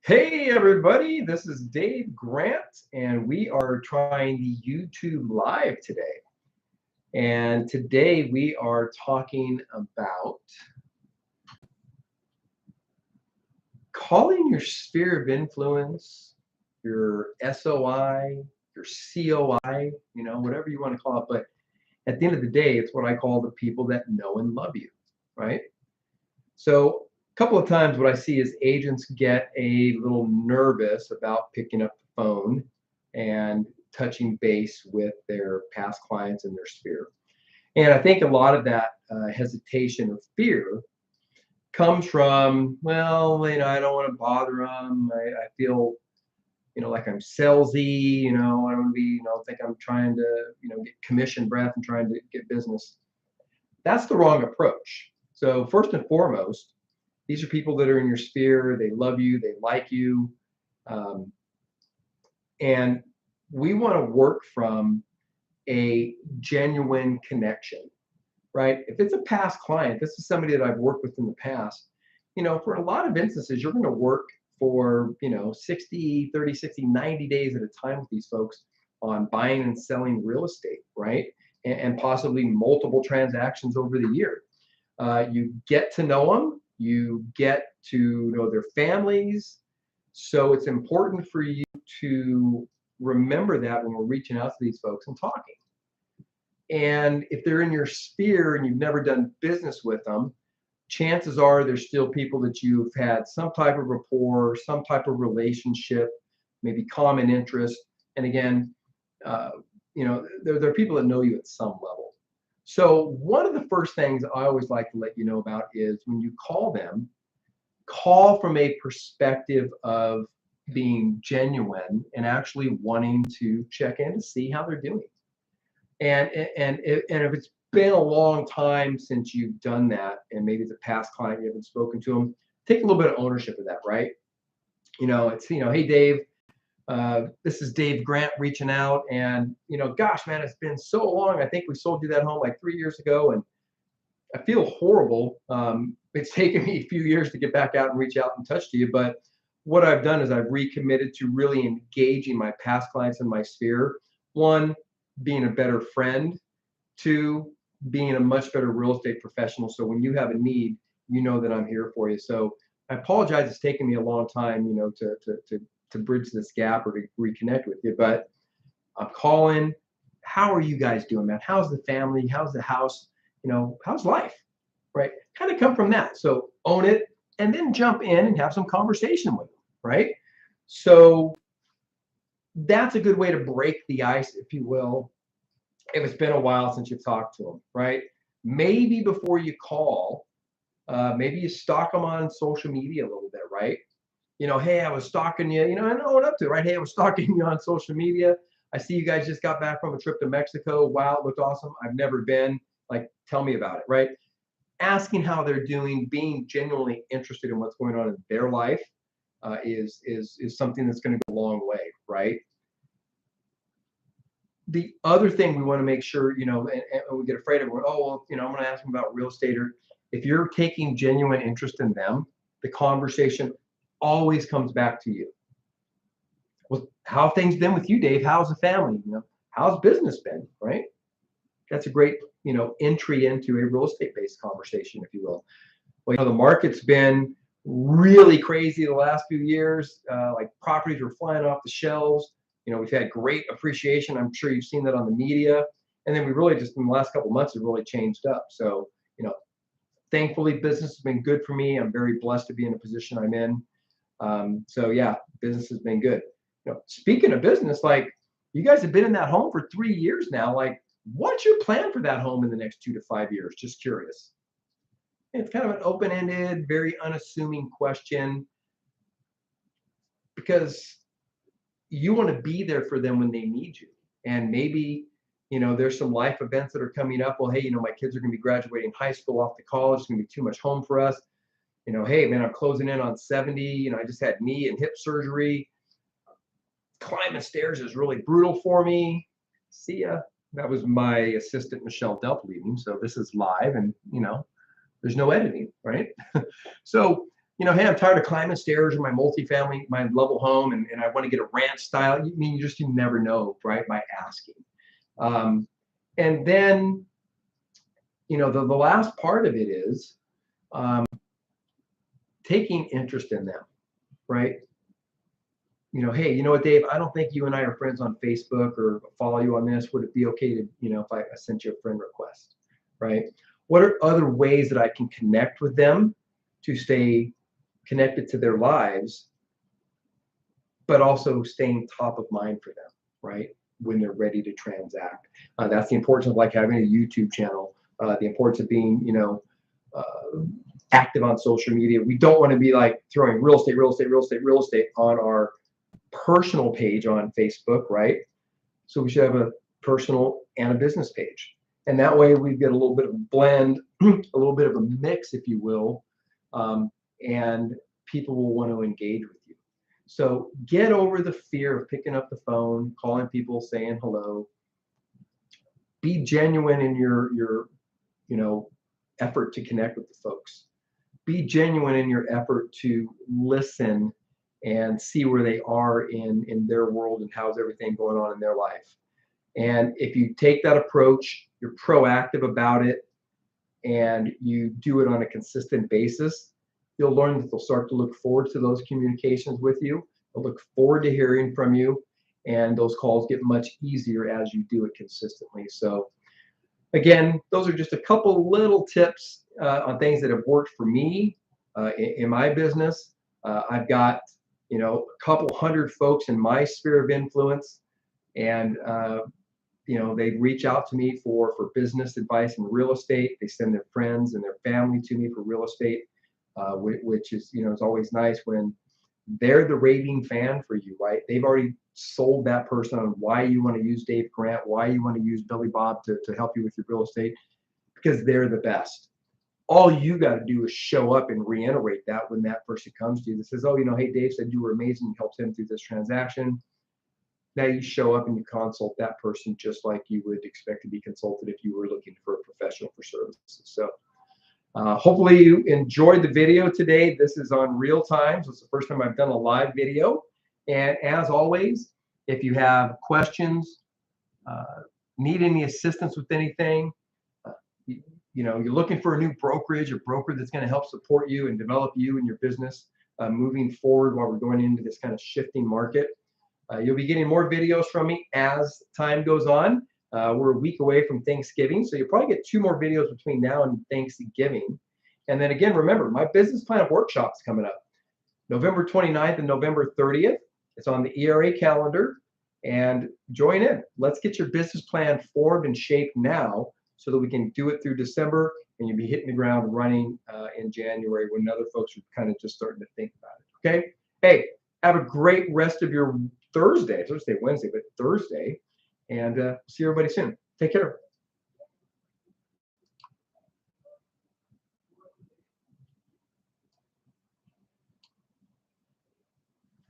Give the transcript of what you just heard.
Hey everybody, this is Dave Grant, and we are trying the YouTube Live today. And today we are talking about calling your sphere of influence, your SOI, your COI, whatever you want to call it. But at the end of the day, it's what I call the people that know and love you, right? So a couple of times what I see is agents get a little nervous about picking up the phone and touching base with their past clients in their sphere. And I think a lot of that hesitation or fear comes from, well, I don't want to bother them. I feel, like I'm salesy, I don't want to be, think I'm trying to, get commission breath and trying to get business. That's the wrong approach. So first and foremost, these are people that are in your sphere. They love you. They like you. Um, and we want to work from a genuine connection, right? If it's a past client, this is somebody that I've worked with in the past, for a lot of instances, you're going to work for, 60, 30, 60, 90 days at a time with these folks on buying and selling real estate, right? And possibly multiple transactions over the year. You get to know them, you get to know their families. So it's important for you to remember that when we're reaching out to these folks and talking. And if they're in your sphere and you've never done business with them, chances are there's still people that you've had some type of rapport, some type of relationship, maybe common interest. And again, there are people that know you at some level. So one of the first things I always like to let you know about is when you call them, call from a perspective of being genuine and actually wanting to check in to see how they're doing. And if it's been a long time since you've done that, and maybe it's a past client, you haven't spoken to them, take a little bit of ownership of that, right? It's, hey, Dave, this is Dave Grant reaching out. And, gosh, man, it's been so long. I think we sold you that home like 3 years ago. And I feel horrible. It's taken me a few years to get back out and reach out and touch to you. But what I've done is I've recommitted to really engaging my past clients in my sphere. One, being a better friend. Two, being a much better real estate professional. So when you have a need, you know that I'm here for you. So I apologize. It's taken me a long time, to bridge this gap or to reconnect with you. But I'm calling. How are you guys doing, man? How's the family? How's the house? How's life? Right? Kind of come from that. So own it and then jump in and have some conversation with them, right? So that's a good way to break the ice, if you will, if it's been a while since you've talked to them, right? Maybe before you call, maybe you stalk them on social media a little bit, right? Hey, I was stalking you. I know what up to, right? Hey, I was stalking you on social media. I see you guys just got back from a trip to Mexico. Wow, it looked awesome. I've never been. Like, tell me about it, right? Asking how they're doing, being genuinely interested in what's going on in their life is something that's going to go a long way, right? The other thing we want to make sure, and we get afraid of, oh, well, I'm going to ask them about real estate. Or if you're taking genuine interest in them, the conversation always comes back to you. Well, how have things been with you, Dave? How's the family? How's business been, right? That's a great, entry into a real estate-based conversation, if you will. Well, the market's been really crazy the last few years. Like properties are flying off the shelves. We've had great appreciation. I'm sure you've seen that on the media. And then we really just in the last couple of months have really changed up. So, thankfully business has been good for me. I'm very blessed to be in a position I'm in. So yeah, business has been good. Speaking of business, like you guys have been in that home for 3 years now. Like, what's your plan for that home in the next 2 to 5 years? Just curious. It's kind of an open-ended, very unassuming question because you want to be there for them when they need you. And maybe, there's some life events that are coming up. Well, hey, my kids are going to be graduating high school off to college. It's going to be too much home for us. Hey, man, I'm closing in on 70. I just had knee and hip surgery. Climbing stairs is really brutal for me. See ya. That was my assistant, Michelle Delp, leaving. So this is live and, there's no editing, right? So hey, I'm tired of climbing stairs in my multifamily, my level home, and I want to get a ranch style. You never know, right? By asking. Um, and then, the last part of it is um, taking interest in them, right? Hey, you know what, Dave? I don't think you and I are friends on Facebook or follow you on this. Would it be okay to, if I sent you a friend request, right? What are other ways that I can connect with them to stay connected to their lives, but also staying top of mind for them, right? When they're ready to transact. That's the importance of like having a YouTube channel, the importance of being, uh, active on social media. We don't want to be like throwing real estate, real estate, real estate, real estate on our personal page on Facebook, right? So we should have a personal and a business page. And that way we get a little bit of a blend, a little bit of a mix, if you will, and people will want to engage with you. So get over the fear of picking up the phone, calling people, saying hello. Be genuine in your effort to connect with the folks. Be genuine in your effort to listen and see where they are in their world and how's everything going on in their life. And if you take that approach, you're proactive about it, and you do it on a consistent basis, you'll learn that they'll start to look forward to those communications with you. They'll look forward to hearing from you, and those calls get much easier as you do it consistently. So again, those are just a couple little tips on things that have worked for me in my business. I've got, a couple hundred folks in my sphere of influence, and they reach out to me for business advice in real estate. They send their friends and their family to me for real estate, which is, it's always nice when they're the raving fan for you, right? They've already sold that person on why you want to use Dave Grant, why you want to use Billy Bob to help you with your real estate, because they're the best. All you got to do is show up and reiterate that when that person comes to you that says, oh, hey, Dave said you were amazing. You helped him through this transaction. Now you show up and you consult that person just like you would expect to be consulted if you were looking for a professional for services. So hopefully you enjoyed the video today. This is on real time, so it's the first time I've done a live video. And as always, if you have questions, need any assistance with anything, you're looking for a new brokerage, a broker that's going to help support you and develop you and your business moving forward while we're going into this kind of shifting market. You'll be getting more videos from me as time goes on. We're a week away from Thanksgiving, so you'll probably get 2 more videos between now and Thanksgiving. And then again, remember, my business plan workshop's coming up November 29th and November 30th. It's on the ERA calendar, and join in. Let's get your business plan formed and shaped now so that we can do it through December, and you'll be hitting the ground running in January when other folks are kind of just starting to think about it. Okay? Hey, have a great rest of your Wednesday, but Thursday, and see everybody soon. Take care.